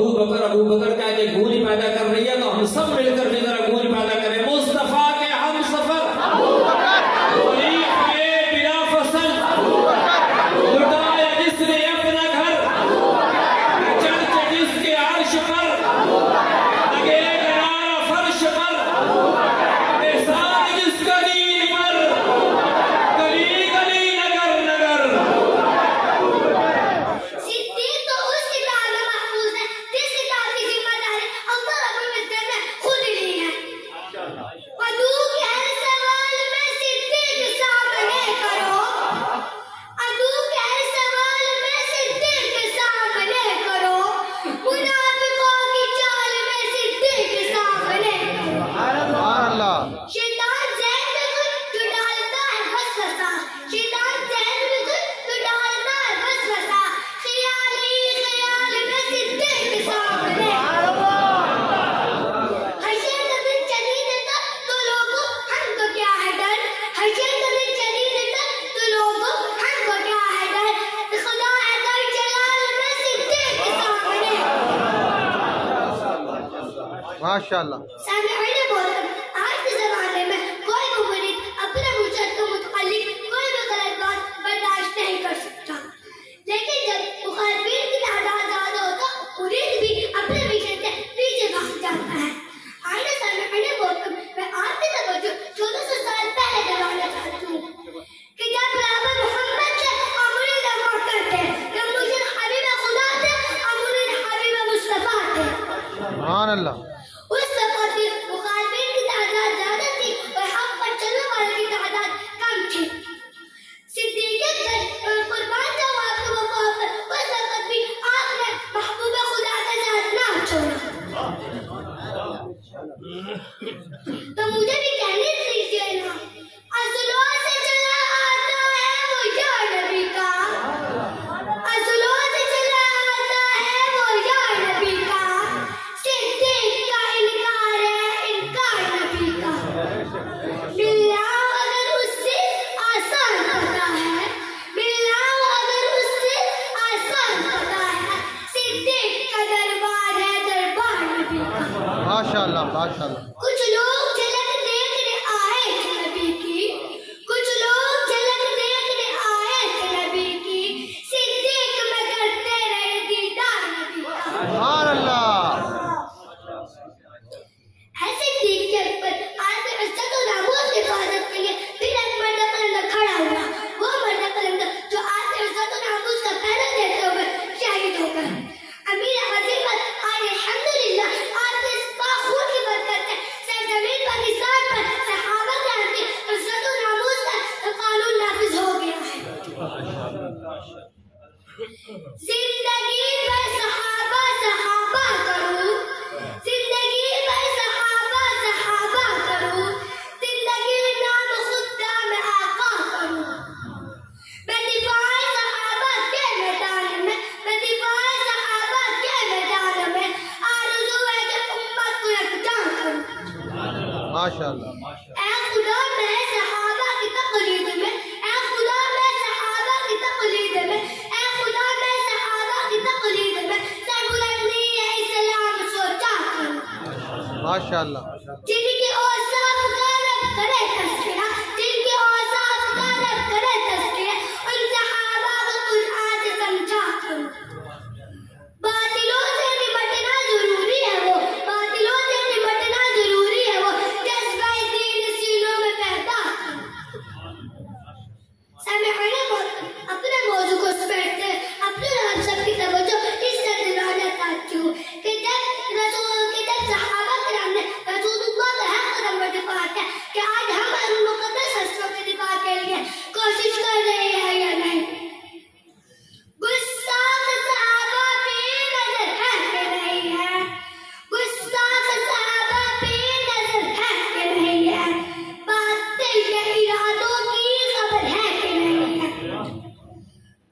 अबू बकर का ये गूंज पैदा कर रही है, तो हम सब मिलकर भी जरा गूंज पैदा करें। मुस्तफा के हम सफर बिना फसल लुटाया जिसने अपना घर, चर्च जिसके अर्श पर लगे गरारा फर्श पर, एहसान जिसका नील पर गली गली नगर नगर। सिद्दीक तो उस किताब में महफूज है जिस किताब की जिम्मेदारी अल्लाह रब्बुल इज्जत ने खुद ली है। अदू के हर सवाल में सिद्दीक सामने करो, अदू के हर सवाल में सिद्दीक सामने करो, मुनाफिकों की चाल में सिद्दीक सामने करो। शैतान ज़हन में कुछ जो डालता है वसवसा, शैतान ज़हन में कुछ जो डालता है वसवसा, ख्याल ही ख्याल में सिद्दीक सामने करो। हशर का दिन शदीद तक तो लोगों हमको क्या है डर, हशर का दिन शदीद तक तो लोगों हमको क्या है डर, खुदा है कर जलाल में सिद्दीक सामने करो। माशाअल्लाह। सामने बोल, आज के ज़माने में कोई भी मुरीद अपने मुर्शद के मुतअल्लिक़ कोई भी गलत बात बर्दाश्त नहीं कर सकता, लेकिन जब मुखालिफिन की तादाद ज़्यादा होता मुरीद भी अपने मिशन से पीछे भाग जाता है। आइए सामने बोल, मैं आपकी तवज्जो 1400 साल पहले दिलाना चाहती हूँ कि जब राबा मोहम्मद से मुरीद हुआ करते, जब मुर्शिद हबीब खुदा थे और मुरीद हबीब मुस्तफा थे। सुभान अल्लाह। उस वक्त भी मुखालिफिन की तादाद ज्यादा थी और हक पर चलने वालों की तादाद कम थी। सिद्दीक कुर्बान जाओ आपके वफा पर, उस वक्त भी आपने महबूब खुदा का साथ ना छोड़ा। तो मुझे भी कहने दीजिए ना, अज़लों से चला आता है वो यार नबी का, अज़लों से चला आता है वो यार नबी का, सिद्दीक का इनकार है इनकार नबी का। मिलना अगर उससे आसान होता है, मिलना अगर उससे आसान होता है, सिद्दीक का दरबार है दरबार नबी का। माशाअल्लाह माशाअल्लाह। कुछ लोग झलक देखने आए थे नबी की, कुछ लोग झलक देखने आए थे नबी की, सिद्दीक में करते रहे दीदार नबी का। सुभान अल्लाह। ऐसे सिद्दीक के ऊपर आज इज्जत और नामूस की हिफाजत के लिए फिर एक मर्द कलंदर खड़ा हुआ, वो मर्द कलंदर जो आज इज्जत और नामूस का पहरा देते हुए शहीद हो गए। अमीर अज़ीमत आज अल्हम्दुलिल्लाह आपके इस पाखून की बरकत से सरजमीन पाकिस्तान पर सहाबा कराम की इज्जत और नामूस का कानून नाफिज हो गया है। जिंदगी में सहाबा सहाबा करूं, जिंदगी में सहाबा सहाबा करूं, जिंदगी नाम खुदा में आका करूं। मैं दिफाए सहाबा के मैदान में, मैं दिफाए सहाबा के मैदान में आरज़ू है कि उम्मत को यकजा करूं। माशाअल्लाह। ऐ खुदा मैं सहाबा की तक़लीद में, ऐ खुदा मैं सहाबा की तक़लीद में, ऐ खुदा मैं सहाबा की तक़लीद में सरबुलंदी है इस्लाम सोचा करूं। माशाअल्लाह। जिनकी औसाफ का रब करे तज़किरा, जिनकी औसाफ का रब करे तज़किरा, उन सहाबा को कुरान से समझा करूं। बातिलों से निपटना जरूरी है वो, बातिलों से निपटना जरूरी है वो, जज्बा-ए दीन सीनों में पैदा करूं। सामने अपने मौजू को समेटते अपने आप सबकी तवज्जो इस तरह दिलाना चाहती हूँ कि जब सहाबा कराम ने रसूलुल्लाह का हक कदम पर दिफा किया कि आज हम मुक़द्दस हस्तियों के दिफा के लिए कोशिश कर रहे हैं या नहीं। गुस्ताख सहाबा पे नजर है कि नहीं है, गुस्ताख सहाबा पे नजर है कि नहीं है, बातिल के इरादों की खबर है कि नहीं है।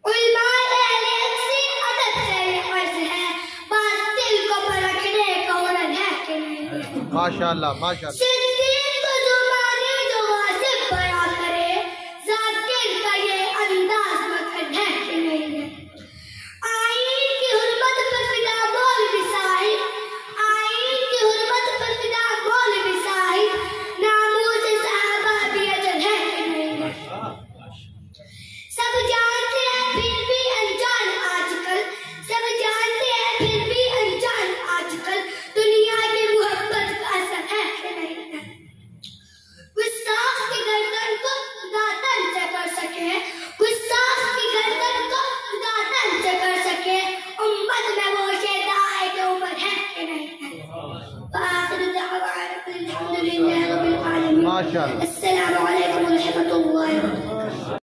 उलमाए अहले हक से अदब से ये अर्ज है, बातिल को परखने का हुनर है कि नहीं है। माशाअल्लाह माशाअल्लाह। सिद्दीक को जो माने जो वासिफ बयां करे, ज़ाकिर का ये अंदाज मकन है कि नहीं है। आईन की हुर्मत पर फिदा बोल विसाल माशाअल्लाह